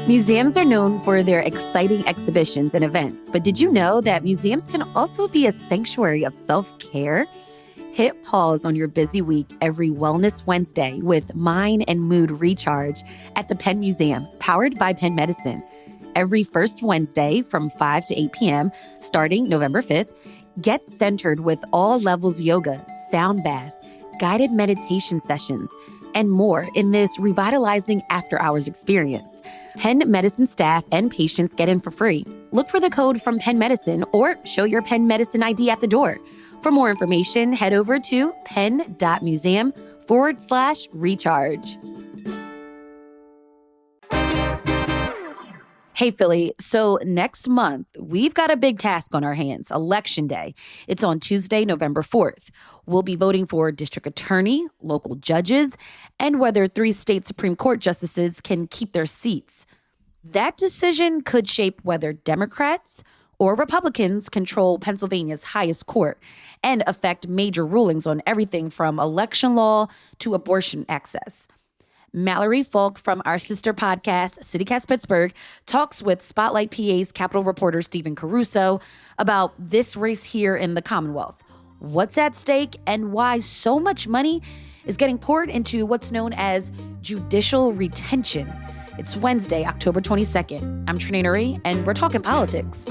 Museums are known for their exciting exhibitions and events, but did you know that museums can also be a sanctuary of self-care? Hit pause on your busy week every Wellness Wednesday with Mind and Mood Recharge at the Penn Museum, powered by Penn Medicine. Every first Wednesday from 5 to 8 p.m., starting November 5th, get centered with all levels yoga, sound bath, guided meditation sessions, and more in this revitalizing after-hours experience. Penn Medicine staff and patients get in for free. Look for the code from Penn Medicine or show your Penn Medicine ID at the door. For more information, head over to penn.museum/recharge. Hey, Philly. So next month, we've got a big task on our hands, Election Day. It's on Tuesday, November 4th. We'll be voting for district attorney, local judges, and whether 3 state Supreme Court justices can keep their seats. That decision could shape whether Democrats or Republicans control Pennsylvania's highest court and affect major rulings on everything from election law to abortion access. Mallory Falk from our sister podcast, CityCast Pittsburgh, talks with Spotlight PA's Capitol reporter Stephen Caruso about this race here in the Commonwealth, what's at stake, and why so much money is getting poured into what's known as judicial retention. It's Wednesday, October 22nd. I'm Trinae Nuri, and we're talking politics.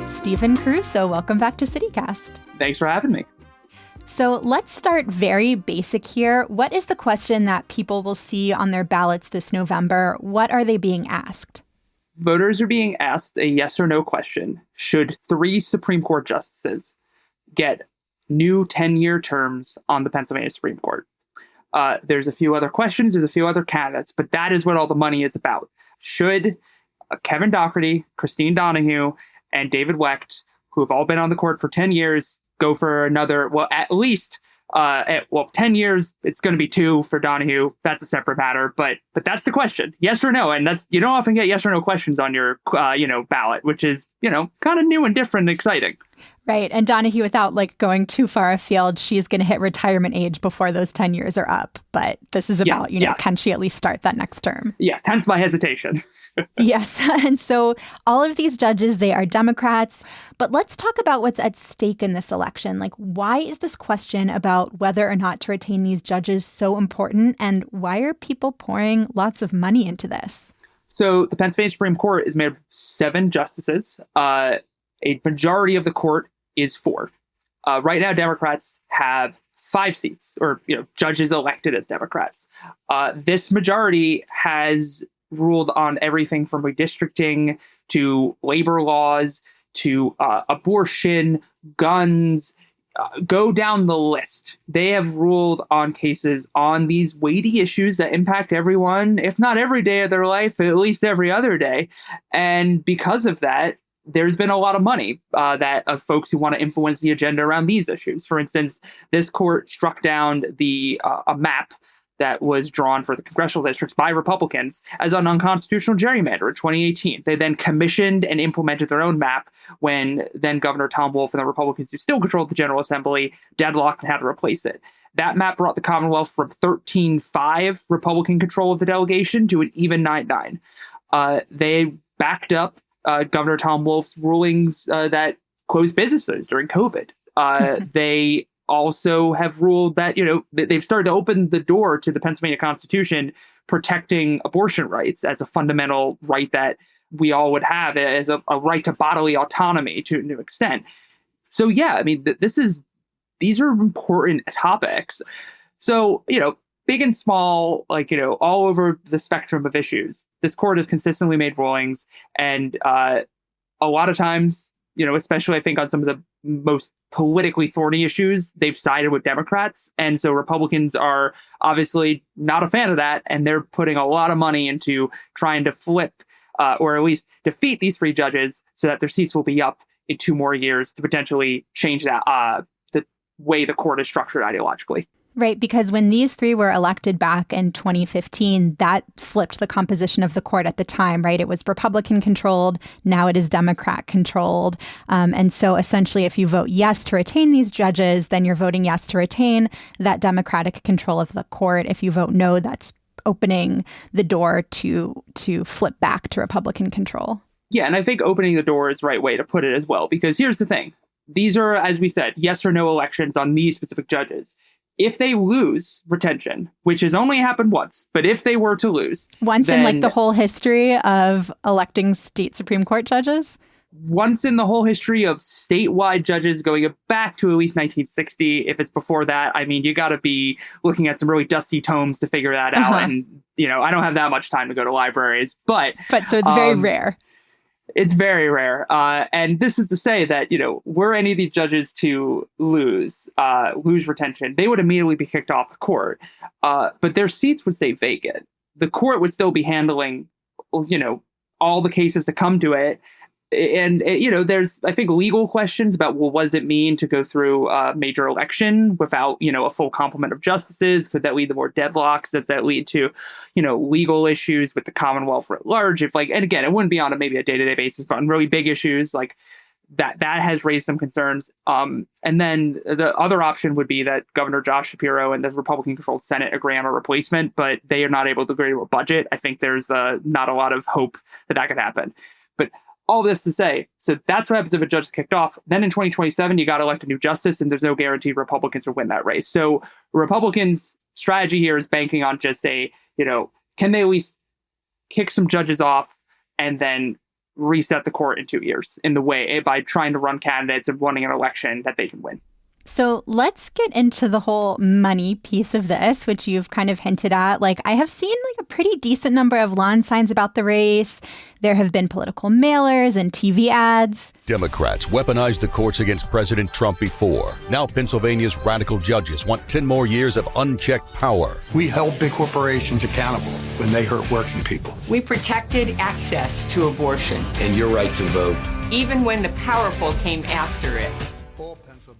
Stephen Caruso, welcome back to CityCast. Thanks for having me. So let's start very basic here. What is the question that people will see on their ballots this November? What are they being asked? Voters are being asked a yes or no question. Should 3 Supreme Court justices get new 10-year terms on the Pennsylvania Supreme Court? There's a few other questions. There's a few other candidates, but that is what all the money is about. Should Kevin Dougherty, Christine Donahue, and David Wecht, who have all been on the court for 10 years, go for another, well, at least, 10 years, it's going to be 2 for Donahue. That's a separate matter, but that's the question. Yes or no. And you don't often get yes or no questions on your, ballot, which is, kind of new and different and exciting. Right. And Donahue, without going too far afield, she's going to hit retirement age before those 10 years are up. But this is about, can she at least start that next term? Yes. Hence my hesitation. Yes. And so all of these judges, they are Democrats. But let's talk about what's at stake in this election. Why is this question about whether or not to retain these judges so important? And why are people pouring lots of money into this? So the Pennsylvania Supreme Court is made of 7 justices. A majority of the court is 4. Right now, Democrats have 5 seats, or judges elected as Democrats. This majority has ruled on everything from redistricting to labor laws to abortion, guns. Go down the list. They have ruled on cases on these weighty issues that impact everyone, if not every day of their life, at least every other day. And because of that, there's been a lot of money of folks who want to influence the agenda around these issues. For instance, this court struck down a map that was drawn for the congressional districts by Republicans as an unconstitutional gerrymander in 2018. They then commissioned and implemented their own map when then Governor Tom Wolf and the Republicans, who still controlled the General Assembly, deadlocked and had to replace it. That map brought the Commonwealth from 13-5 Republican control of the delegation to an even 9-9. They backed up Governor Tom Wolf's rulings that closed businesses during COVID. They also have ruled that, they've started to open the door to the Pennsylvania Constitution protecting abortion rights as a fundamental right that we all would have as a right to bodily autonomy to an extent. So, these are important topics. So, big and small, all over the spectrum of issues, this court has consistently made rulings. And a lot of times, especially I think on some of the most politically thorny issues, they've sided with Democrats. And so Republicans are obviously not a fan of that. And they're putting a lot of money into trying to flip or at least defeat these 3 judges so that their seats will be up in 2 more years to potentially change that the way the court is structured ideologically. Right, because when these three were elected back in 2015, that flipped the composition of the court at the time, right? It was Republican controlled. Now it is Democrat controlled. And so essentially, if you vote yes to retain these judges, then you're voting yes to retain that Democratic control of the court. If you vote no, that's opening the door to flip back to Republican control. Yeah, and I think opening the door is the right way to put it as well, because here's the thing. These are, as we said, yes or no elections on these specific judges. If they lose retention, which has only happened once, but if they were to lose... Once in like the whole history of electing state Supreme Court judges? Once in the whole history of statewide judges going back to at least 1960. If it's before that, I mean, you got to be looking at some really dusty tomes to figure that out. And, I don't have that much time to go to libraries. But so it's very rare. It's very rare. And this is to say that, were any of these judges to lose retention, they would immediately be kicked off the court. But their seats would stay vacant. The court would still be handling, all the cases to come to it. And, there's, I think, legal questions about, well, what does it mean to go through a major election without, a full complement of justices? Could that lead to more deadlocks? Does that lead to, legal issues with the Commonwealth at large? And again, it wouldn't be on maybe a day-to-day basis, but on really big issues like that has raised some concerns. And then the other option would be that Governor Josh Shapiro and the Republican-controlled Senate agree on a replacement, but they are not able to agree to a budget. I think there's not a lot of hope that could happen. But all this to say, so that's what happens if a judge is kicked off. Then in 2027, you got to elect a new justice, and there's no guarantee Republicans will win that race. So Republicans' strategy here is banking on just can they at least kick some judges off and then reset the court in 2 years in the way by trying to run candidates and running an election that they can win. So let's get into the whole money piece of this, which you've kind of hinted at. Like, I have seen a pretty decent number of lawn signs about the race. There have been political mailers and TV ads. Democrats weaponized the courts against President Trump before. Now Pennsylvania's radical judges want 10 more years of unchecked power. We held big corporations accountable when they hurt working people. We protected access to abortion. And your right to vote. Even when the powerful came after it.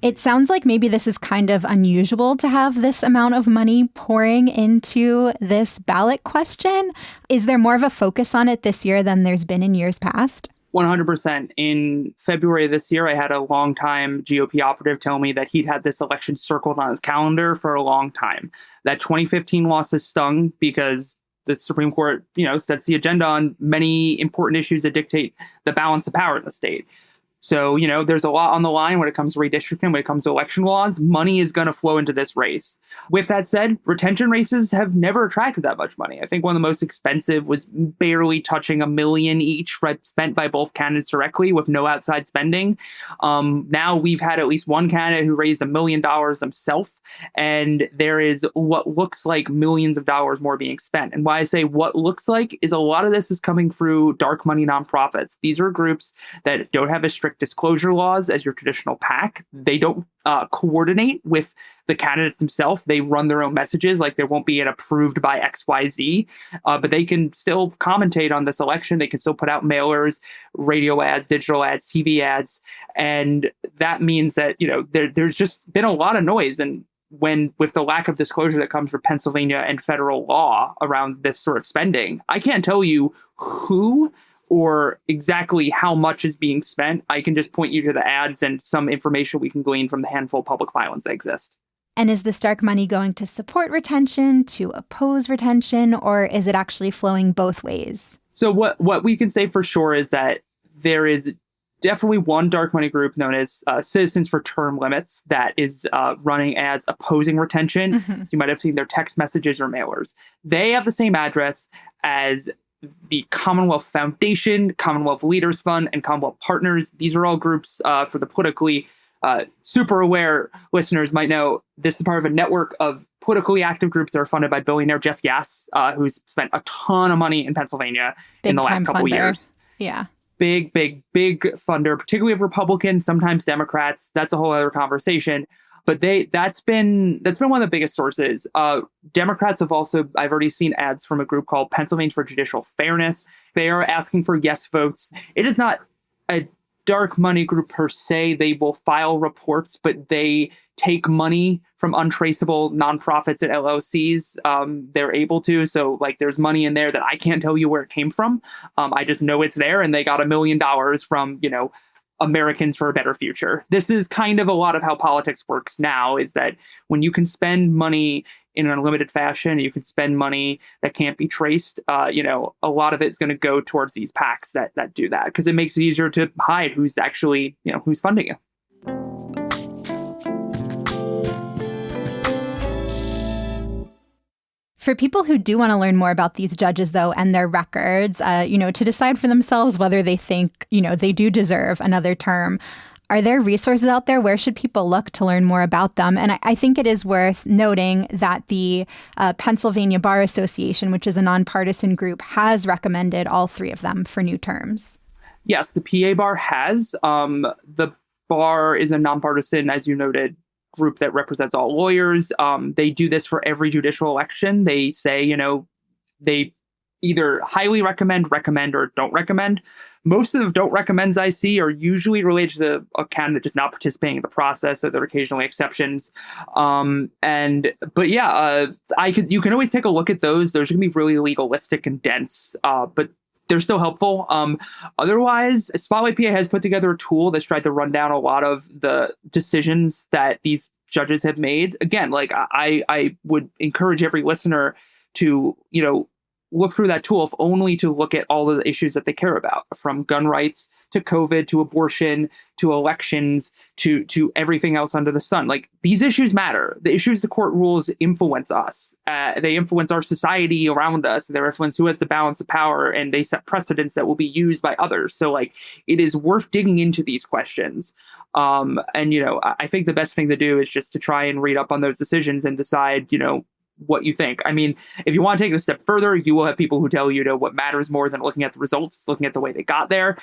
It sounds like maybe this is kind of unusual to have this amount of money pouring into this ballot question. Is there more of a focus on it this year than there's been in years past? 100%. In February of this year, I had a longtime GOP operative tell me that he'd had this election circled on his calendar for a long time. That 2015 loss has stung because the Supreme Court, sets the agenda on many important issues that dictate the balance of power in the state. So, there's a lot on the line when it comes to redistricting, when it comes to election laws. Money is going to flow into this race. With that said, retention races have never attracted that much money. I think one of the most expensive was barely touching $1 million each, spent by both candidates directly with no outside spending. Now we've had at least one candidate who raised $1 million themselves, and there is what looks like millions of dollars more being spent. And why I say what looks like is a lot of this is coming through dark money nonprofits. These are groups that don't have as strict disclosure laws as your traditional PAC. They don't coordinate with the candidates themselves. They run their own messages, like there won't be an approved by XYZ, but they can still commentate on this election. They can still put out mailers, radio ads, digital ads, TV ads. And that means that, there's just been a lot of noise. And with the lack of disclosure that comes from Pennsylvania and federal law around this sort of spending, I can't tell you who or exactly how much is being spent. I can just point you to the ads and some information we can glean from the handful of public filings that exist. And is this dark money going to support retention, to oppose retention, or is it actually flowing both ways? So what we can say for sure is that there is definitely one dark money group known as Citizens for Term Limits that is running ads opposing retention. Mm-hmm. So you might have seen their text messages or mailers. They have the same address as the Commonwealth Foundation, Commonwealth Leaders Fund, and Commonwealth Partners. These are all groups for the politically super aware listeners might know. This is part of a network of politically active groups that are funded by billionaire Jeff Yass, who's spent a ton of money in Pennsylvania in the last couple of years. Yeah. Big funder, particularly of Republicans, sometimes Democrats. That's a whole other conversation. But that's been one of the biggest sources. Democrats have also, I've already seen ads from a group called Pennsylvania for Judicial Fairness. They are asking for yes votes. It is not a dark money group per se. They will file reports, but they take money from untraceable nonprofits and LLCs. They're able to. So like there's money in there that I can't tell you where it came from. I just know it's there, and they got $1 million from, Americans for a Better Future. This is kind of a lot of how politics works now, is that when you can spend money in an unlimited fashion, you can spend money that can't be traced, a lot of it's going to go towards these PACs that do that, because it makes it easier to hide who's actually, who's funding you. For people who do want to learn more about these judges, though, and their records, to decide for themselves whether they think, they do deserve another term, are there resources out there? Where should people look to learn more about them? And I think it is worth noting that the Pennsylvania Bar Association, which is a nonpartisan group, has recommended all three of them for new terms. Yes, the PA Bar has. The bar is a nonpartisan, as you noted, group that represents all lawyers. They do this for every judicial election. They say, they either highly recommend, or don't recommend. Most of the don't recommends I see are usually related to a candidate just not participating in the process, so there are occasionally exceptions. You can always take a look at those. Those are going to be really legalistic and dense, but they're still helpful. Otherwise, Spotlight PA has put together a tool that's tried to run down a lot of the decisions that these judges have made. Again, I would encourage every listener to, look through that tool, if only to look at all of the issues that they care about, from gun rights to COVID to abortion to elections to everything else under the sun. Like, these issues matter. The issues the court rules influence us. They influence our society around us. They influence who has the balance of power, and they set precedents that will be used by others. So it is worth digging into these questions. I think the best thing to do is just to try and read up on those decisions and decide, what you think. I mean, if you want to take it a step further, you will have people who tell you what matters more than looking at the results, is looking at the way they got there.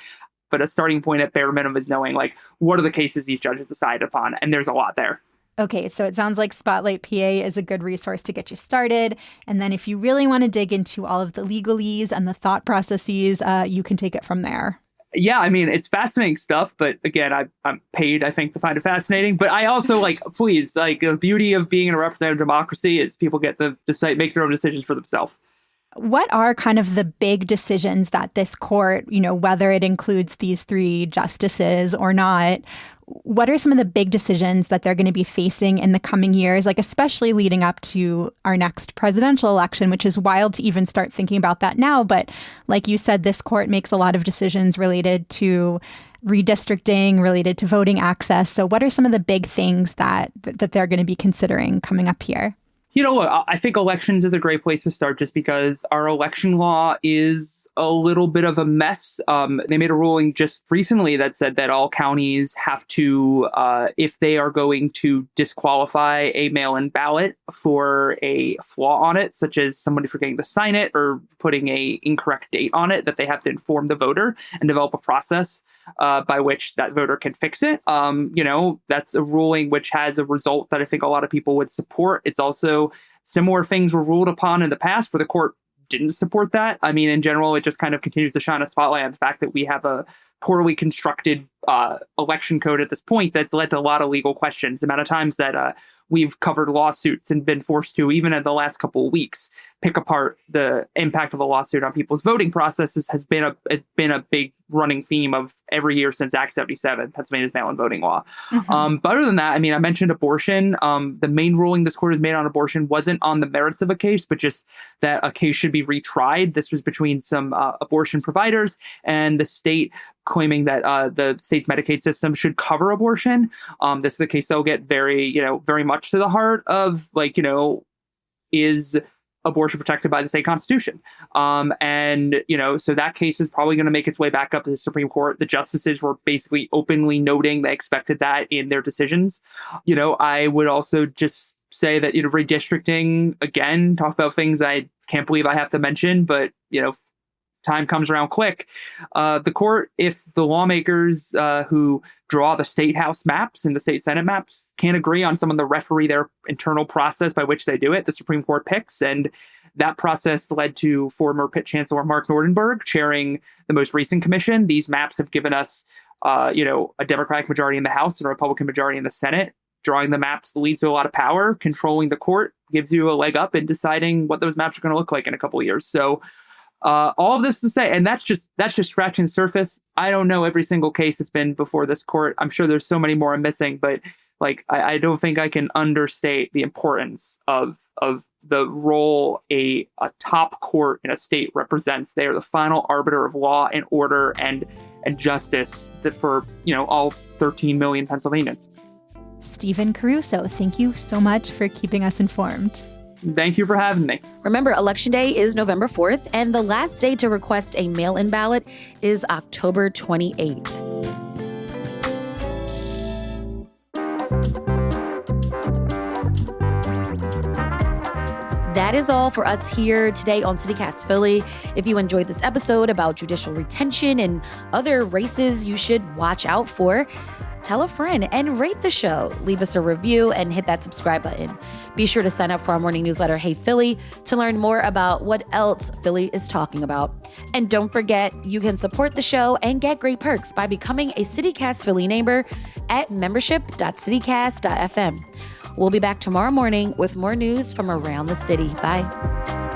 But a starting point at bare minimum is knowing what are the cases these judges decide upon, and there's a lot there. Okay, so it sounds like Spotlight PA is a good resource to get you started. And then if you really want to dig into all of the legalese and the thought processes, you can take it from there. Yeah, I mean, it's fascinating stuff, but again, I'm paid, I think, to find it fascinating. But I also please, the beauty of being in a representative democracy is people get to decide, make their own decisions for themselves. What are kind of the big decisions that this court, whether it includes these three justices or not, what are some of the big decisions that they're going to be facing in the coming years, especially leading up to our next presidential election, which is wild to even start thinking about that now. But like you said, this court makes a lot of decisions related to redistricting, related to voting access. So what are some of the big things that they're going to be considering coming up here? Look, I think elections is a great place to start, just because our election law is a little bit of a mess. They made a ruling just recently that said that all counties have to, if they are going to disqualify a mail-in ballot for a flaw on it, such as somebody forgetting to sign it or putting a incorrect date on it, that they have to inform the voter and develop a process by which that voter can fix it. That's a ruling which has a result that I think a lot of people would support. It's also similar things were ruled upon in the past where the court didn't support that. I mean, in general, it just kind of continues to shine a spotlight on the fact that we have a poorly constructed election code at this point that's led to a lot of legal questions. The amount of times that we've covered lawsuits and been forced to, even in the last couple of weeks, pick apart the impact of a lawsuit on people's voting processes has been a big running theme of every year since Act 77, Pennsylvania's mail-in voting law. Mm-hmm. But other than that, I mean, I mentioned abortion. The main ruling this court has made on abortion wasn't on the merits of a case, but just that a case should be retried. This was between some abortion providers and the state, claiming that the state's Medicaid system should cover abortion. This is a case that will get very much to the heart of is abortion protected by the state constitution? So that case is probably going to make its way back up to the Supreme Court. The justices were basically openly noting they expected that in their decisions. I would also just say that, redistricting, again, talk about things I can't believe I have to mention, but, time comes around quick. The court, if the lawmakers who draw the state house maps and the state senate maps can't agree on someone to referee their internal process by which they do it, the Supreme Court picks. And that process led to former Pitt Chancellor Mark Nordenberg chairing the most recent commission. These maps have given us a Democratic majority in the House and a Republican majority in the Senate. Drawing the maps leads to a lot of power. Controlling the court gives you a leg up in deciding what those maps are going to look like in a couple of years. So all of this to say, and that's just scratching the surface. I don't know every single case that's been before this court. I'm sure there's so many more I'm missing, but I don't think I can understate the importance of the role a top court in a state represents. They are the final arbiter of law and order and justice for all 13 million Pennsylvanians. Stephen Caruso, thank you so much for keeping us informed. Thank you for having me. Remember, Election Day is November 4th, and the last day to request a mail-in ballot is October 28th. That is all for us here today on CityCast Philly. If you enjoyed this episode about judicial retention and other races you should watch out for, tell a friend and rate the show. Leave us a review and hit that subscribe button. Be sure to sign up for our morning newsletter, Hey Philly, to learn more about what else Philly is talking about. And don't forget, you can support the show and get great perks by becoming a CityCast Philly neighbor at membership.citycast.fm. We'll be back tomorrow morning with more news from around the city. Bye.